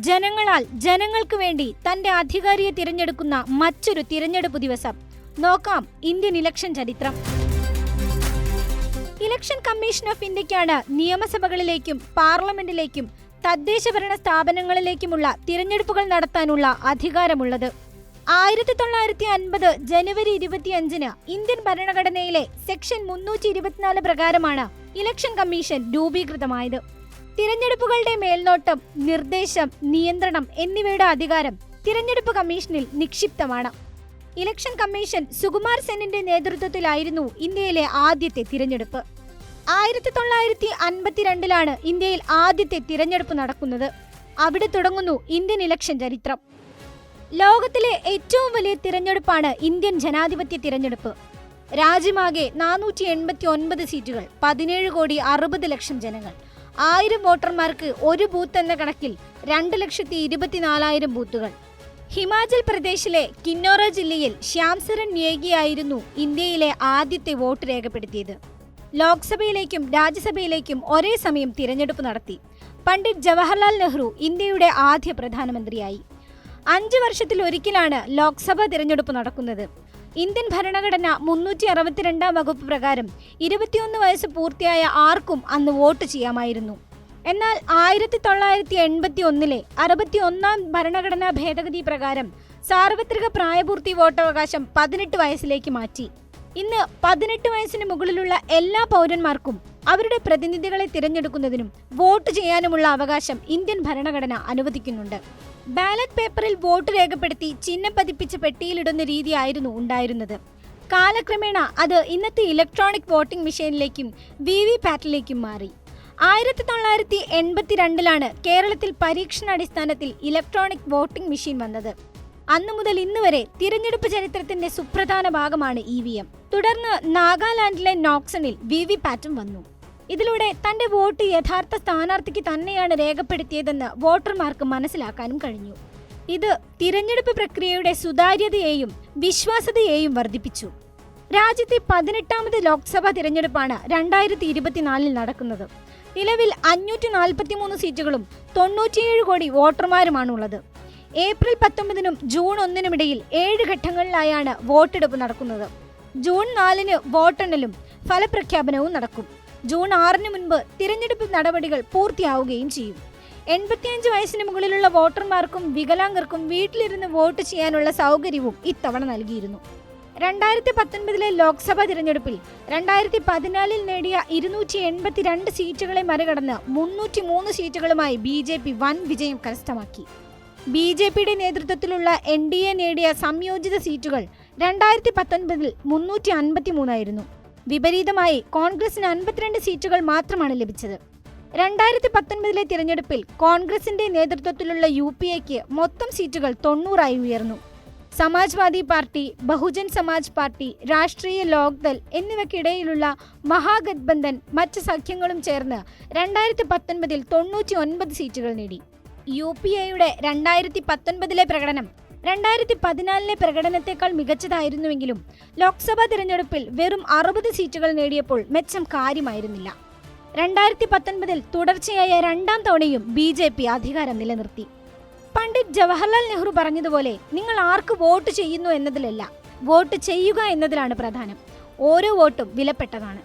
ജനങ്ങളാൽ ജനങ്ങൾക്ക് വേണ്ടി തന്റെ അധികാരിയെ തിരഞ്ഞെടുക്കുന്ന മറ്റൊരു തിരഞ്ഞെടുപ്പ് ദിവസം. നോക്കാം ഇന്ത്യൻ ഇലക്ഷൻ ചരിത്രം. ഇലക്ഷൻ കമ്മീഷൻ ഓഫ് ഇന്ത്യക്കാണ് നിയമസഭകളിലേക്കും പാർലമെന്റിലേക്കും തദ്ദേശഭരണ സ്ഥാപനങ്ങളിലേക്കുമുള്ള തിരഞ്ഞെടുപ്പുകൾ നടത്താനുള്ള അധികാരമുള്ളത്. 1950 ജനുവരി 25 ഇന്ത്യൻ ഭരണഘടനയിലെ സെക്ഷൻ 324 പ്രകാരമാണ് ഇലക്ഷൻ കമ്മീഷൻ രൂപീകൃതമായത്. തിരഞ്ഞെടുപ്പുകളുടെ മേൽനോട്ടം, നിർദ്ദേശം, നിയന്ത്രണം എന്നിവയുടെ അധികാരം തിരഞ്ഞെടുപ്പ് കമ്മീഷനിൽ നിക്ഷിപ്തമാണ്. ഇലക്ഷൻ കമ്മീഷൻ സുകുമാർ സെന്നിന്റെ നേതൃത്വത്തിലായിരുന്നു ഇന്ത്യയിലെ ആദ്യത്തെ തിരഞ്ഞെടുപ്പ്. 1952 ഇന്ത്യയിൽ ആദ്യത്തെ തിരഞ്ഞെടുപ്പ് നടക്കുന്നത്. അവിടെ തുടങ്ങുന്നു ഇന്ത്യൻ ഇലക്ഷൻ ചരിത്രം. ലോകത്തിലെ ഏറ്റവും വലിയ തിരഞ്ഞെടുപ്പാണ് ഇന്ത്യൻ ജനാധിപത്യ തിരഞ്ഞെടുപ്പ്. രാജ്യമാകെ 489 സീറ്റുകൾ, 17,60,00,000 ജനങ്ങൾ, 1000 വോട്ടർമാർക്ക് ഒരു ബൂത്ത് എന്ന കണക്കിൽ 2,24,000 ബൂത്തുകൾ. ഹിമാചൽ പ്രദേശിലെ കിന്നോറ ജില്ലയിൽ ശ്യാം സരൺ നേഗിയായിരുന്നു ഇന്ത്യയിലെ ആദ്യത്തെ വോട്ട് രേഖപ്പെടുത്തിയത്. ലോക്സഭയിലേക്കും രാജ്യസഭയിലേക്കും ഒരേ സമയം തിരഞ്ഞെടുപ്പ് നടത്തി. പണ്ഡിറ്റ് ജവഹർലാൽ നെഹ്റു ഇന്ത്യയുടെ ആദ്യ പ്രധാനമന്ത്രിയായി. 5 വർഷത്തിലൊരിക്കലാണ് ലോക്സഭാ തിരഞ്ഞെടുപ്പ് നടക്കുന്നത്. ഇന്ത്യൻ ഭരണഘടന 362 വകുപ്പ് പ്രകാരം 21 വയസ്സ് പൂർത്തിയായ ആർക്കും അന്ന് വോട്ട് ചെയ്യാമായിരുന്നു. എന്നാൽ 1981 61 ഭരണഘടനാ ഭേദഗതി പ്രകാരം സാർവത്രിക പ്രായപൂർത്തി വോട്ടവകാശം 18 വയസ്സിലേക്ക് മാറ്റി. ഇന്ന് 18 വയസ്സിന് മുകളിലുള്ള എല്ലാ പൗരന്മാർക്കും അവരുടെ പ്രതിനിധികളെ തിരഞ്ഞെടുക്കുന്നതിനും വോട്ട് ചെയ്യാനുമുള്ള അവകാശം ഇന്ത്യൻ ഭരണഘടന അനുവദിക്കുന്നുണ്ട്. ബാലറ്റ് പേപ്പറിൽ വോട്ട് രേഖപ്പെടുത്തി ചിഹ്നം പതിപ്പിച്ച പെട്ടിയിലിടുന്ന രീതിയായിരുന്നു ഉണ്ടായിരുന്നത്. കാലക്രമേണ അത് ഇന്നത്തെ ഇലക്ട്രോണിക് വോട്ടിംഗ് മെഷീനിലേക്കും VVPAT-ലേക്കും മാറി. 1982 കേരളത്തിൽ പരീക്ഷണാടിസ്ഥാനത്തിൽ ഇലക്ട്രോണിക് വോട്ടിംഗ് മെഷീൻ വന്നത്. അന്നു മുതൽ ഇന്ന് വരെ തിരഞ്ഞെടുപ്പ് ചരിത്രത്തിന്റെ സുപ്രധാന ഭാഗമാണ് EVM. തുടർന്ന് നാഗാലാൻഡിലെ നോക്സണിൽ VVPAT-ഉം വന്നു. ഇതിലൂടെ തന്റെ വോട്ട് യഥാർത്ഥ സ്ഥാനാർത്ഥിക്ക് തന്നെയാണ് രേഖപ്പെടുത്തിയതെന്ന് വോട്ടർമാർക്ക് മനസ്സിലാക്കാനും കഴിഞ്ഞു. ഇത് തിരഞ്ഞെടുപ്പ് പ്രക്രിയയുടെ സുതാര്യതയെയും വിശ്വാസ്യതയെയും വർദ്ധിപ്പിച്ചു. രാജ്യത്തെ 18ാമത് ലോക്സഭാ തിരഞ്ഞെടുപ്പാണ് 2024 നടക്കുന്നത്. നിലവിൽ 543 സീറ്റുകളും 97 കോടി വോട്ടർമാരുമാണുള്ളത്. ഏപ്രിൽ 19 ജൂൺ 1 ഇടയിൽ 7 ഘട്ടങ്ങളിലായാണ് വോട്ടെടുപ്പ് നടക്കുന്നത്. ജൂൺ 4 വോട്ടെണ്ണലും ഫലപ്രഖ്യാപനവും നടക്കും. ജൂൺ 6 മുൻപ് തിരഞ്ഞെടുപ്പ് നടപടികൾ പൂർത്തിയാവുകയും ചെയ്യും. 85 വയസ്സിന് മുകളിലുള്ള വോട്ടർമാർക്കും വികലാംഗർക്കും വീട്ടിലിരുന്ന് വോട്ട് ചെയ്യാനുള്ള സൗകര്യവും ഇത്തവണ നൽകിയിരുന്നു. 2019 ലോക്സഭാ തിരഞ്ഞെടുപ്പിൽ 2014 നേടിയ 282 സീറ്റുകളെ മറികടന്ന് 303 സീറ്റുകളുമായി BJP വൻ വിജയം കരസ്ഥമാക്കി. BJPയുടെ നേതൃത്വത്തിലുള്ള NDA നേടിയ സംയോജിത സീറ്റുകൾ 2019 353 ആയിരുന്നു. വിപരീതമായി കോൺഗ്രസിന് 52 സീറ്റുകൾ മാത്രമാണ് ലഭിച്ചത്. 2019 തിരഞ്ഞെടുപ്പിൽ കോൺഗ്രസിന്റെ നേതൃത്വത്തിലുള്ള UPAക്ക് മൊത്തം സീറ്റുകൾ 90 ഉയർന്നു. സമാജ്വാദി പാർട്ടി, ബഹുജൻ സമാജ് പാർട്ടി, രാഷ്ട്രീയ ലോക്ദൾ എന്നിവയ്ക്കിടയിലുള്ള മഹാഗത്ബന്ധൻ മറ്റ് സഖ്യങ്ങളും ചേർന്ന് 2019 99 സീറ്റുകൾ നേടി. UPAയുടെ 2019 പ്രകടനം 2014 പ്രകടനത്തെക്കാൾ മികച്ചതായിരുന്നുവെങ്കിലും ലോക്സഭാ തിരഞ്ഞെടുപ്പിൽ വെറും 60 സീറ്റുകൾ നേടിയപ്പോൾ മെച്ചം കാര്യമായിരുന്നില്ല. 2019 തുടർച്ചയായ 2ാം തവണയും BJP അധികാരം നിലനിർത്തി. പണ്ഡിറ്റ് ജവഹർലാൽ നെഹ്റു പറഞ്ഞതുപോലെ, നിങ്ങൾ ആർക്ക് വോട്ട് ചെയ്യുന്നു എന്നതിലല്ല, വോട്ട് ചെയ്യുക എന്നതിലാണ് പ്രധാനം. ഓരോ വോട്ടും വിലപ്പെട്ടതാണ്.